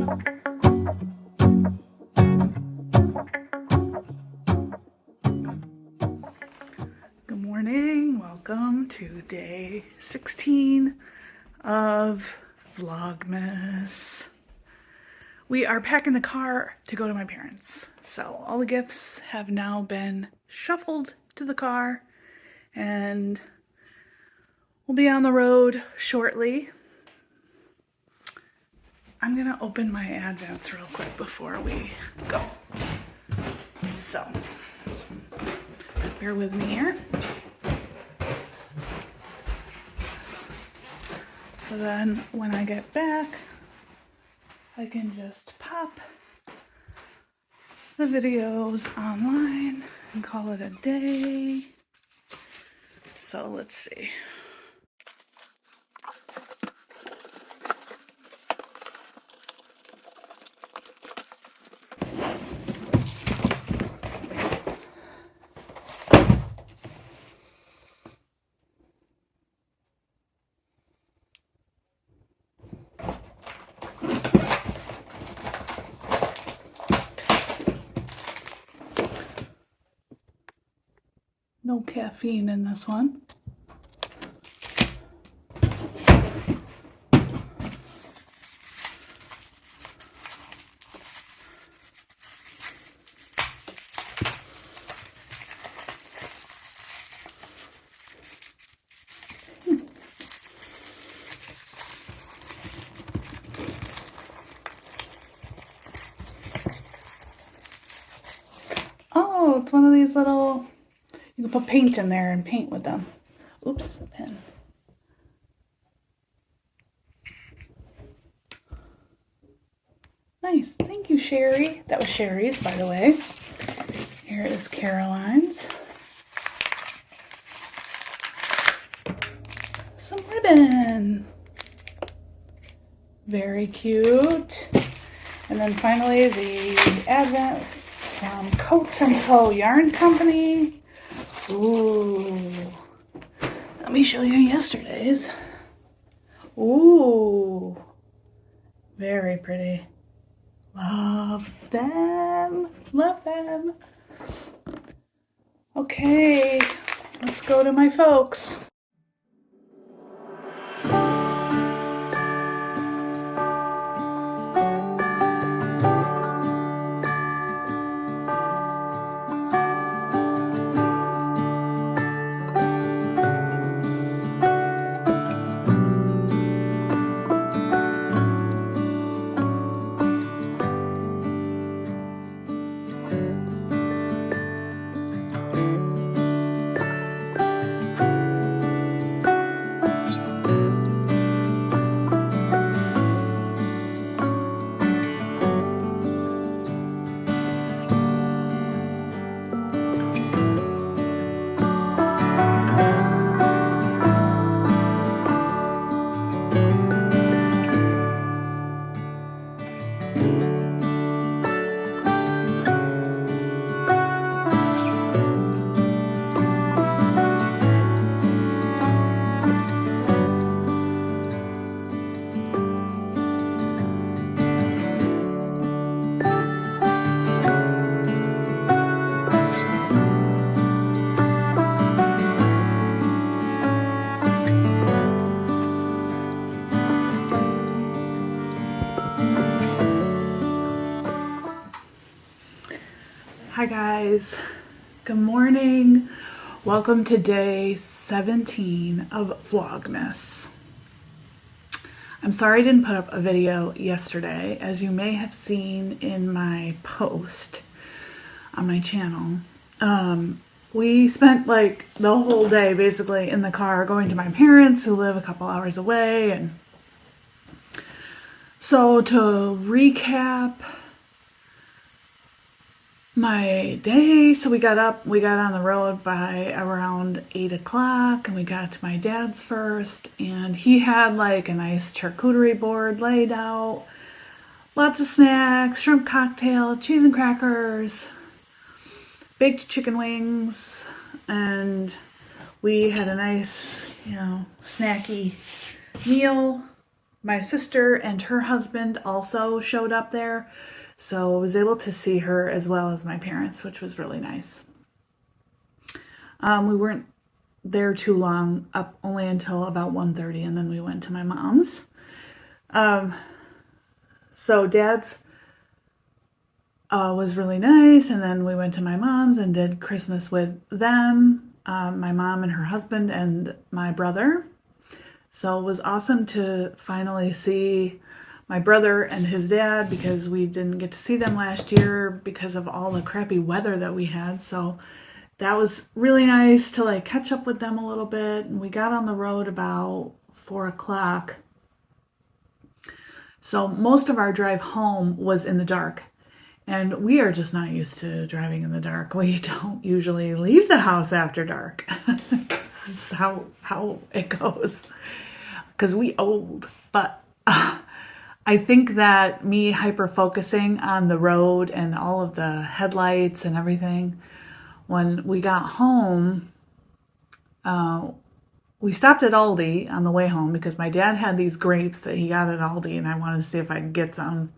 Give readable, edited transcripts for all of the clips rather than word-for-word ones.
Good morning, welcome to day 16 of Vlogmas. We are packing the car to go to my parents. So all the gifts have now been shuffled to the car and we'll be on the road shortly. I'm gonna open my Advents real quick before we go. So, bear with me here. So then when I get back, I can just pop the videos online and call it a day. So let's see. No caffeine in this one. Oh, it's one of these little, you can put paint in there and paint with them. Oops, pen. Nice, thank you, Sherry. That was Sherry's, by the way. Here is Caroline's. Some ribbon. Very cute. And then finally the Advent from Coats and Co. Yarn Company. Ooh. Let me show you yesterday's. Ooh. Very pretty. Love them. Love them. Okay, let's go to my folks. Hi guys, good morning. Welcome to day 17 of Vlogmas. I'm sorry I didn't put up a video yesterday. As you may have seen in my post on my channel, we spent like the whole day basically in the car going to my parents who live a couple hours away. And so to recap my day, so we got on the road by around 8 o'clock and we got to my dad's first, and he had like a nice charcuterie board laid out, lots of snacks, shrimp cocktail, cheese and crackers, baked chicken wings, and we had a nice, snacky meal My sister and her husband also showed up there, so I was able to see her as well as my parents, which was really nice. We weren't there too long, up only until about 1:30, and then we went to my mom's. So Dad's was really nice, and then we went to my mom's and did Christmas with them, my mom and her husband and my brother. So it was awesome to finally see my brother and his dad, because we didn't get to see them last year because of all the crappy weather that we had. So that was really nice to like catch up with them a little bit. And we got on the road about 4 o'clock. So most of our drive home was in the dark. And we are just not used to driving in the dark. We don't usually leave the house after dark. This is how it goes. Because we old. But I think that me hyper-focusing on the road and all of the headlights and everything, when we got home, we stopped at Aldi on the way home because my dad had these grapes that he got at Aldi, and I wanted to see if I could get some.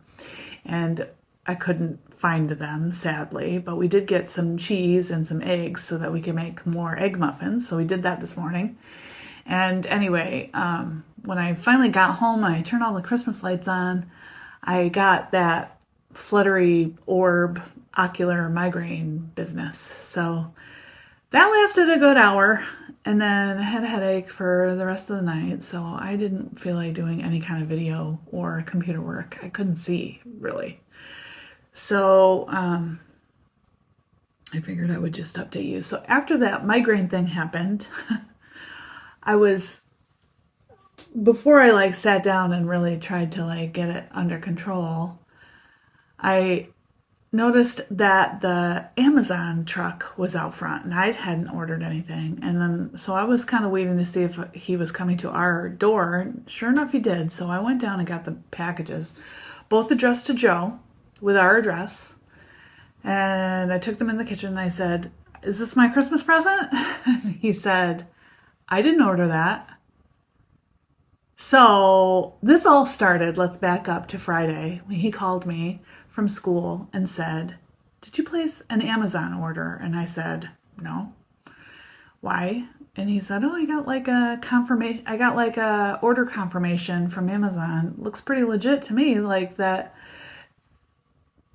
And I couldn't find them, sadly, but we did get some cheese and some eggs so that we could make more egg muffins. So we did that this morning. And anyway, when I finally got home and I turned all the Christmas lights on, I got that fluttery orb ocular migraine business. So that lasted a good hour, and then I had a headache for the rest of the night, so I didn't feel like doing any kind of video or computer work. I couldn't see, really. So I figured I would just update you. So after that migraine thing happened, before I like sat down and really tried to like get it under control, I noticed that the Amazon truck was out front, and I hadn't ordered anything. And then, so I was kind of waiting to see if he was coming to our door. Sure enough, he did. So I went down and got the packages, both addressed to Joe with our address. And I took them in the kitchen and I said, "Is this my Christmas present?" He said, "I didn't order that." So this all started, let's back up to Friday, when he called me from school and said, "Did you place an Amazon order?" And I said, "No." "Why?" And he said, "Oh, I got like a order confirmation from Amazon. Looks pretty legit to me, like that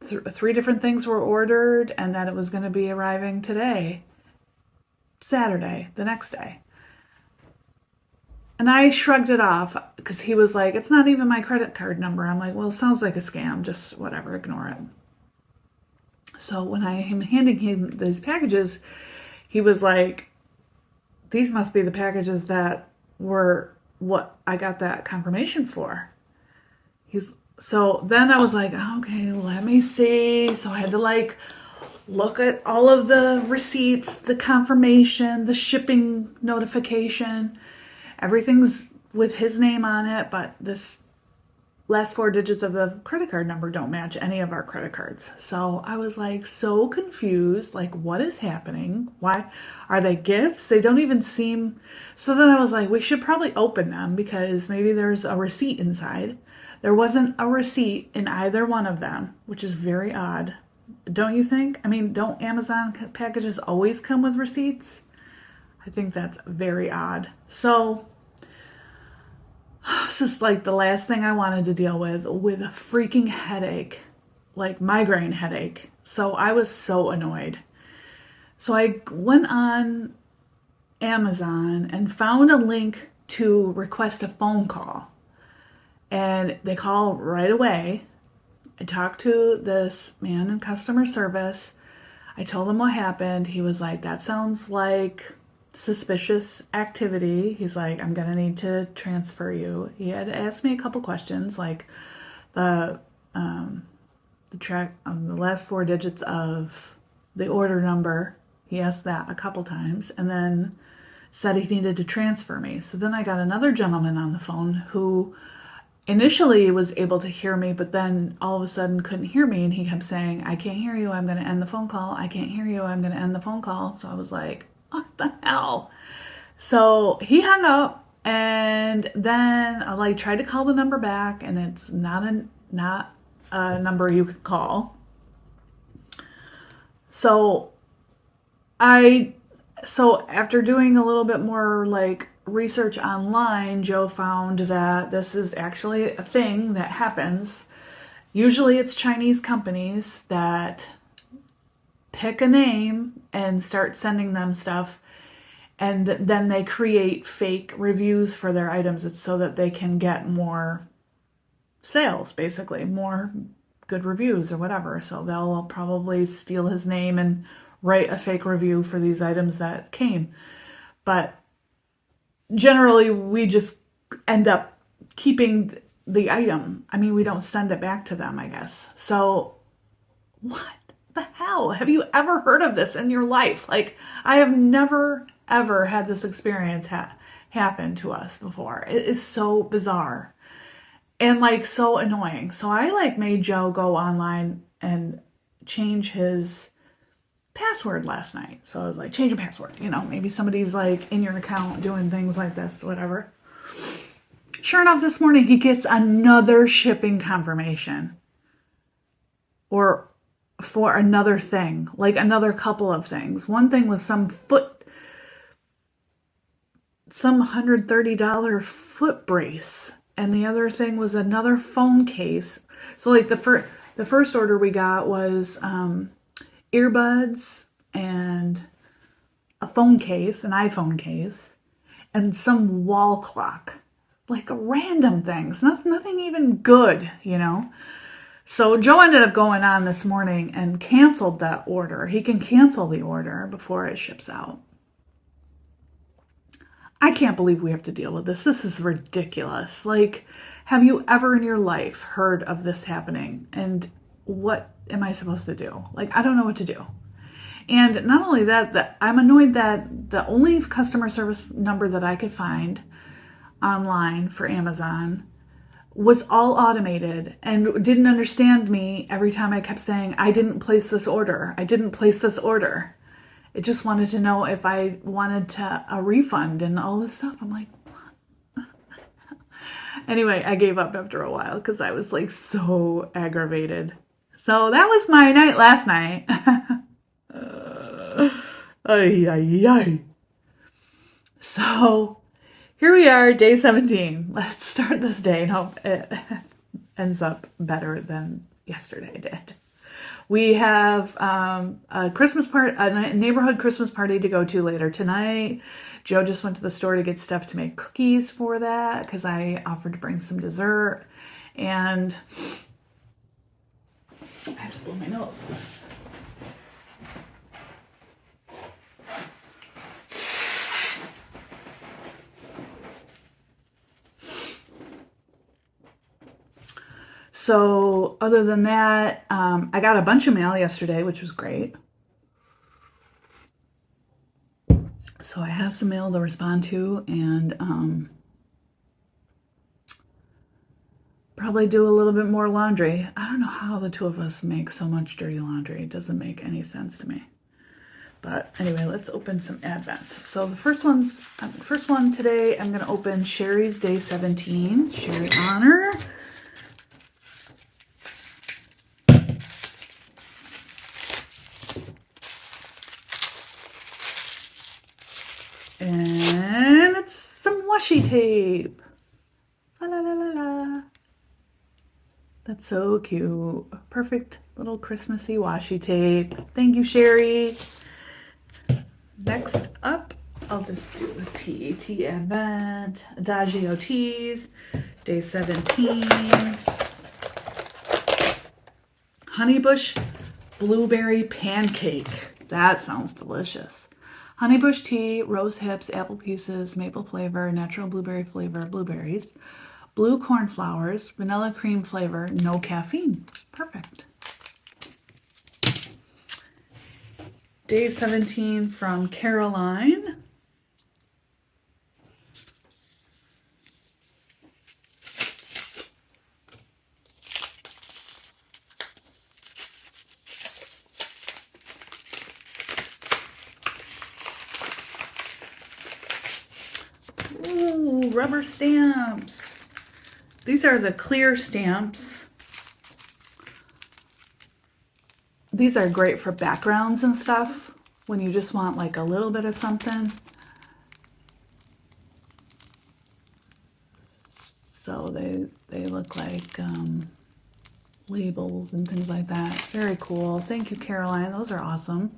3 different things were ordered and that it was going to be arriving today, Saturday, the next day." And I shrugged it off because he was like, "It's not even my credit card number." I'm like, "Well, it sounds like a scam. Just whatever, ignore it." So when I am handing him these packages, he was like, "These must be the packages that were what I got that confirmation for." So then I was like, "Okay, let me see." So I had to like look at all of the receipts, the confirmation, the shipping notification. Everything's with his name on it, but this last 4 digits of the credit card number don't match any of our credit cards. So I was like so confused, like what is happening? Why are they gifts? They don't even seem. So then I was like, we should probably open them because maybe there's a receipt inside. There wasn't a receipt in either one of them, which is very odd. Don't you think? I mean, don't Amazon packages always come with receipts? I think that's very odd. So this is like the last thing I wanted to deal with a freaking headache, like migraine headache. So I was so annoyed. So I went on Amazon and found a link to request a phone call. And they call right away. I talked to this man in customer service. I told him what happened. He was like, "That sounds like suspicious activity." He's like, "I'm gonna need to transfer you." He had asked me a couple questions, like the last 4 digits of the order number. He asked that a couple times, and then said he needed to transfer me. So then I got another gentleman on the phone who initially was able to hear me, but then all of a sudden couldn't hear me, and he kept saying, "I can't hear you, I'm going to end the phone call. I can't hear you, I'm going to end the phone call." So I was like, what the hell? So he hung up, And then I like tried to call the number back, and it's not a number you could call. So after doing a little bit more like research online, Joe found that this is actually a thing that happens. Usually it's Chinese companies that pick a name and start sending them stuff, and then they create fake reviews for their items. It's so that they can get more sales, basically, more good reviews or whatever. So they'll probably steal his name and write a fake review for these items that came. But generally, we just end up keeping the item. I mean, we don't send it back to them, I guess. So what the hell? Have you ever heard of this in your life? Like, I have never, ever had this experience happen to us before. It is so bizarre and like so annoying. So I like made Joe go online and change his password last night. So I was like, change your password. You know, maybe somebody's like in your account doing things like this, whatever. Sure enough, this morning he gets another shipping confirmation. Or for another thing, like another couple of things. One thing was some $130 foot brace, and the other thing was another phone case. So like the first order we got was earbuds and a phone case, an iPhone case, and some wall clock, like random things, nothing even good, you know. So Joe ended up going on this morning and canceled that order. He can cancel the order before it ships out. I can't believe we have to deal with this. This is ridiculous. Like, have you ever in your life heard of this happening? And what am I supposed to do? Like, I don't know what to do. And not only that I'm annoyed that the only customer service number that I could find online for Amazon was all automated and didn't understand me every time I kept saying, I didn't place this order. I didn't place this order. It just wanted to know if I wanted a refund and all this stuff. I'm like, what? Anyway, I gave up after a while because I was like so aggravated. So that was my night last night. Ay, ay, ay. So here we are, day 17. Let's start this day and hope it ends up better than yesterday did. We have a neighborhood Christmas party to go to later tonight. Joe just went to the store to get stuff to make cookies for that because I offered to bring some dessert. And I have to blow my nose. So other than that, I got a bunch of mail yesterday, which was great. So I have some mail to respond to and probably do a little bit more laundry. I don't know how the two of us make so much dirty laundry. It doesn't make any sense to me. But anyway, let's open some advents. So the first one today, I'm going to open Sherry's Day 17, Sherry Honor. And it's some washi tape. La la la la la. That's so cute. Perfect little Christmassy washi tape. Thank you, Sherry. Next up, I'll just do the TAT Advent. Adagio Teas, Day 17. Honeybush Blueberry Pancake. That sounds delicious. Honeybush tea, rose hips, apple pieces, maple flavor, natural blueberry flavor, blueberries, blue cornflowers, vanilla cream flavor, no caffeine. Perfect. Day 17 from Caroline. rubber stamps. These are the clear stamps. These are great for backgrounds and stuff when you just want like a little bit of something. So they look like labels and things like that. Very cool. Thank you, Caroline. Those are awesome.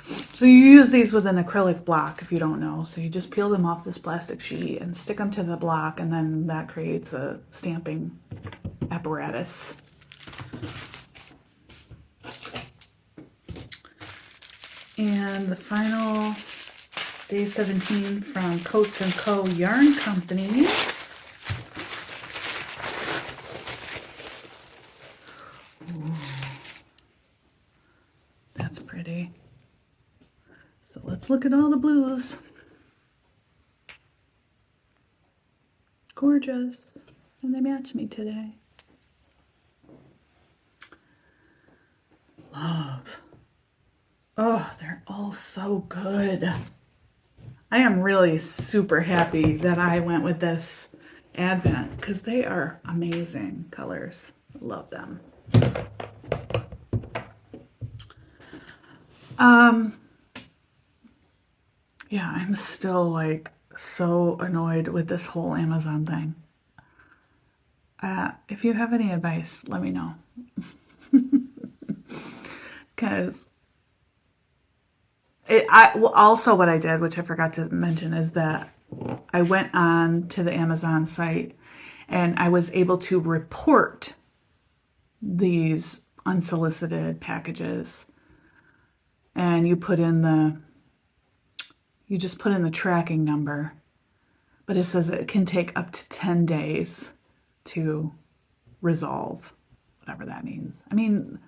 So you use these with an acrylic block if you don't know. So you just peel them off this plastic sheet and stick them to the block, and then that creates a stamping apparatus. And the final day 17 from Coats & Co. Yarn Company. Ooh, that's pretty. So let's look at all the blues. Gorgeous. And they match me today. Love. Oh, they're all so good. I am really super happy that I went with this Advent because they are amazing colors. Love them. Yeah, I'm still like so annoyed with this whole Amazon thing. If you have any advice, let me know. Because also what I did, which I forgot to mention, is that I went on to the Amazon site and I was able to report these unsolicited packages. And you just put in the tracking number, but it says it can take up to 10 days to resolve, whatever that means. I mean,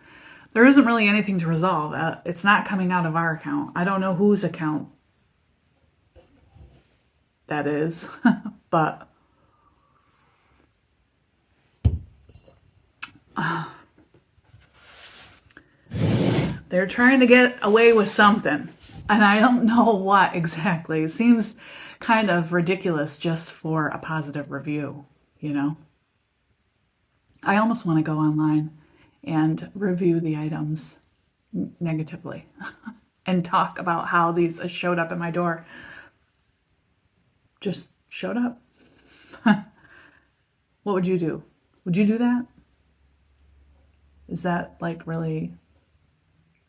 there isn't really anything to resolve. It's not coming out of our account. I don't know whose account that is, but they're trying to get away with something. And I don't know what exactly. It seems kind of ridiculous just for a positive review, you know? I almost want to go online and review the items negatively and talk about how these showed up at my door. Just showed up. What would you do? Would you do that? Is that like really...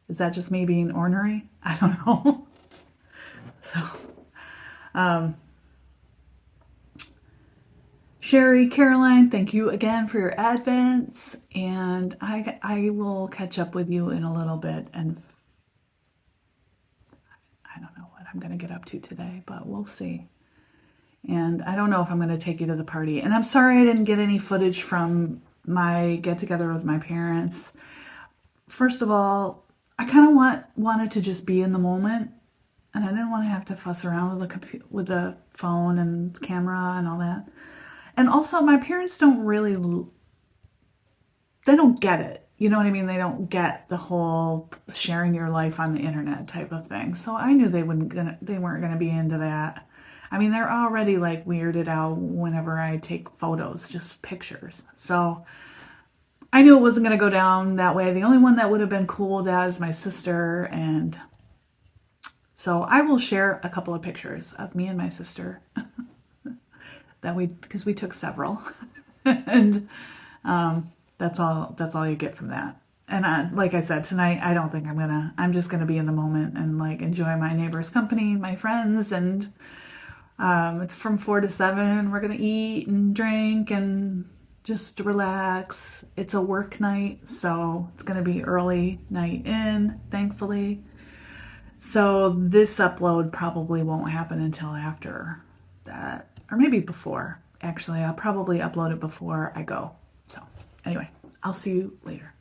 Is that just me being ornery? I don't know. So, Sherry, Caroline, thank you again for your advents, and I will catch up with you in a little bit, and I don't know what I'm going to get up to today, but we'll see. And I don't know if I'm going to take you to the party. And I'm sorry I didn't get any footage from my get-together with my parents. First of all, I kind of wanted to just be in the moment, and I didn't want to have to fuss around with the phone and camera and all that. And also, my parents don't really, they don't get it. You know what I mean? They don't get the whole sharing your life on the internet type of thing. So I knew they weren't gonna be into that. I mean, they're already like weirded out whenever I take photos, just pictures. So I knew it wasn't going to go down that way. The only one that would have been cool with that is my sister. And so I will share a couple of pictures of me and my sister because we took several. And that's all you get from that. And like I said, tonight, I don't think I'm just going to be in the moment and like enjoy my neighbor's company, my friends. And it's from 4 to 7. We're going to eat and drink and just relax. It's a work night, so it's going to be early night in, thankfully. So this upload probably won't happen until after that, or maybe before. Actually, I'll probably upload it before I go. So anyway, I'll see you later.